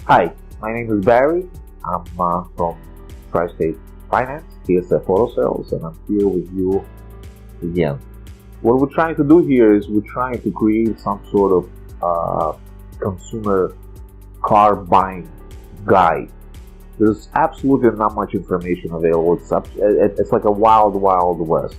Hi, my name is Barry. I'm from Tri-State Finance, TSF Auto Sales, and I'm here with you again. What we're trying to do here is we're trying to create some sort of consumer car buying guide. There's absolutely not much information available. It's like a wild west.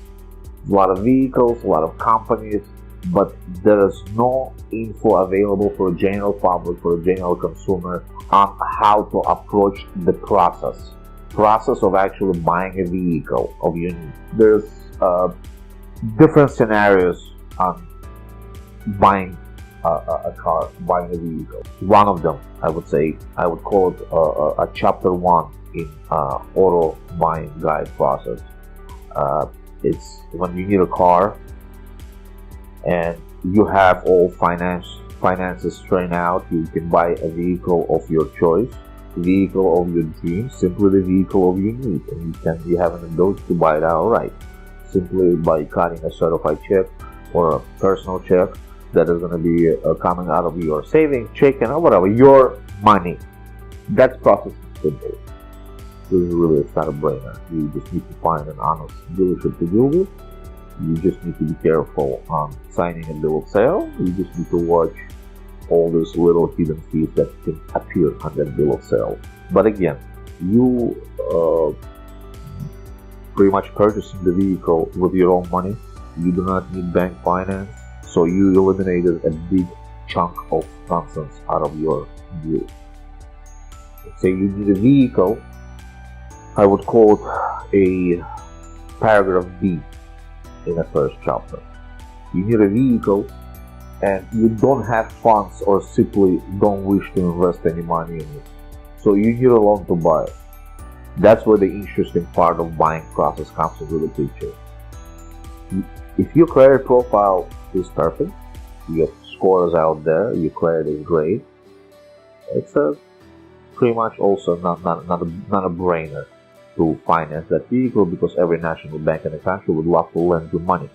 A lot of vehicles, a lot of companies, but there is no info available for the general public, for the general consumer, on how to approach the process of actually buying a vehicle of your need. There's different scenarios on buying a car, buying a vehicle. One of them, I would call it a chapter 1 in auto buying guide process. It's when you need a car and you have all finances straightened out. You can buy a vehicle of your choice, vehicle of your dreams, simply the vehicle of your need, and you have an ability to buy it outright, simply by cutting a certified check or a personal check that is going to be coming out of your savings, checking, or whatever, your money. That process is simple. This is really a no-brainer. You just need to find an honest dealership to deal with. You just need to be careful on signing a bill of sale. You just need to watch all those little hidden fees that can appear on that bill of sale. But again, you pretty much purchasing the vehicle with your own money. You do not need bank finance, so you eliminated a big chunk of nonsense out of your deal. Let's say you need a vehicle. I would call it a paragraph B in the first chapter. You need a vehicle and you don't have funds or simply don't wish to invest any money in it, so you need a loan to buy it. That's where the interesting part of buying process comes into the picture. If your credit profile is perfect, your score is out there, your credit is great, it's pretty much also not a brainer to finance that vehicle, because every national bank in the country would love to lend you money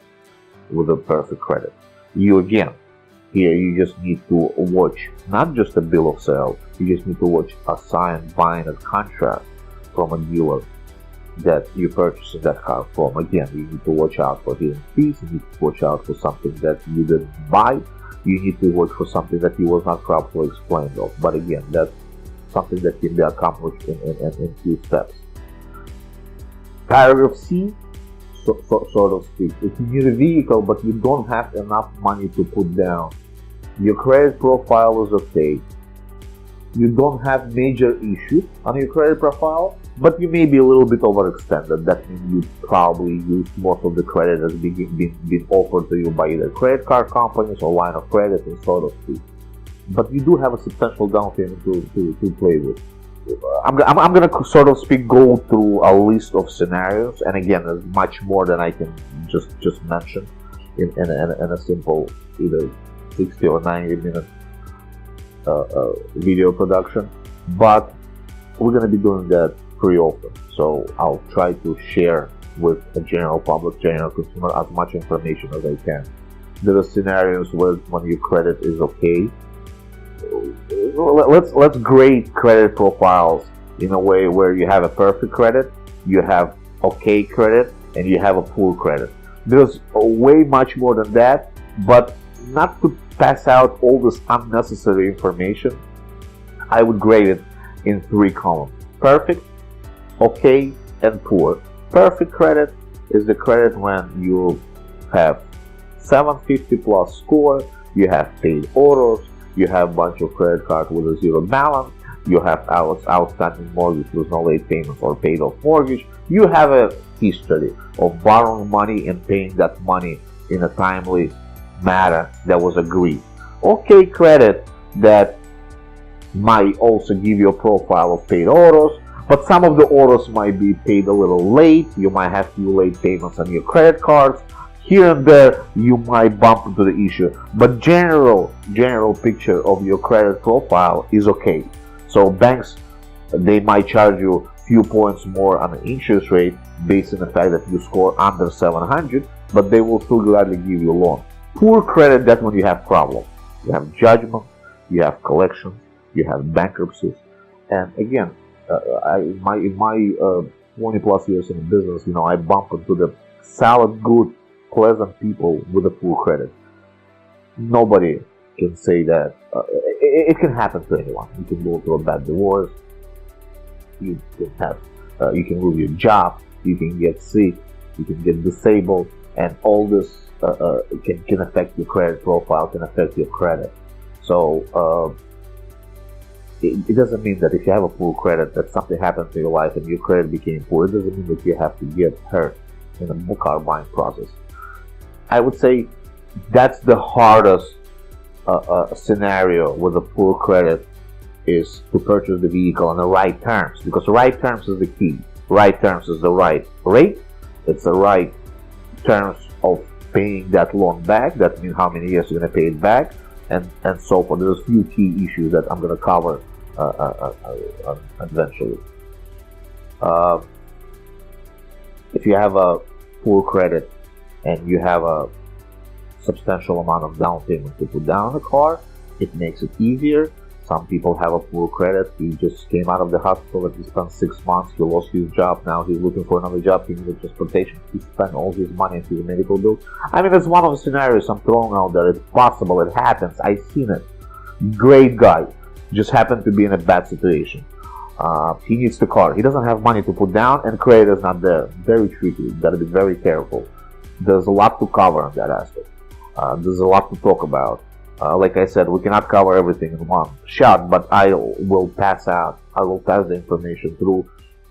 with a perfect credit. Here you just need to watch not just a bill of sale, you just need to watch a signed binding contract from a dealer that you purchased that car from. Again, you need to watch out for hidden fees, you need to watch out for something that you didn't buy, you need to watch for something that you was not properly explained of. But again, that's something that can be accomplished in few steps. Paragraph C, so to speak. If you need a vehicle but you don't have enough money to put down, your credit profile is okay, you don't have major issues on your credit profile, but you may be a little bit overextended. That means you probably used most of the credit that's been offered to you by either credit card companies or line of credit, and so to speak. But you do have a substantial down payment to play with. I'm going to sort of go through a list of scenarios, and again, there's much more than I can just mention in a simple either 60 or 90 minute video production, but we're going to be doing that pretty often, so I'll try to share with a general public, general consumer, as much information as I can. There are scenarios where when your credit is okay, let's grade credit profiles in a way where you have a perfect credit, you have okay credit, and you have a poor credit. There's way much more than that, but not to pass out all this unnecessary information, I would grade it in 3 columns: perfect, okay, and poor. Perfect credit is the credit when you have 750 plus score, you have paid autos, you have a bunch of credit cards with a zero balance, you have outstanding mortgage with no late payments or paid off mortgage, you have a history of borrowing money and paying that money in a timely manner that was agreed. Okay credit that might also give you a profile of paid autos, but some of the autos might be paid a little late, you might have few late payments on your credit cards. Here and there you might bump into the issue, but general picture of your credit profile is okay. So banks, they might charge you few points more on the interest rate based on the fact that you score under 700, but they will still gladly give you a loan. Poor credit, that's when you have problems. You have judgment, you have collections, you have bankruptcies. And again, in my 20 plus years in business, I bump into the solid, good, pleasant people with a full credit. Nobody can say that. It can happen to anyone. You can go through a bad divorce. You can lose your job. You can get sick. You can get disabled, and all this can affect your credit profile. Can affect your credit. So it doesn't mean that if you have a full credit, that something happened to your life and your credit became poor. It doesn't mean that you have to get hurt in the car buying process. I would say that's the hardest scenario with a full credit, is to purchase the vehicle on the right terms, because right terms is the key. Right terms is the right rate. It's the right terms of paying that loan back. That means how many years you're going to pay it back, and so forth. There's a few key issues that I'm going to cover eventually. If you have a full credit and you have a substantial amount of down payment to put down on the car, it makes it easier. Some people have a full credit. He just came out of the hospital and he spent 6 months. He lost his job. Now he's looking for another job. He needed transportation. He spent all his money into the medical bills. I mean, that's one of the scenarios I'm throwing out there. It's possible. It happens. I've seen it. Great guy. Just happened to be in a bad situation. He needs the car. He doesn't have money to put down, and credit is not there. Very tricky. You've got to be very careful. There's a lot to cover on that aspect. There's a lot to talk about. Like I said, we cannot cover everything in one shot, but I will pass the information through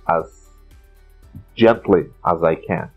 as gently as I can.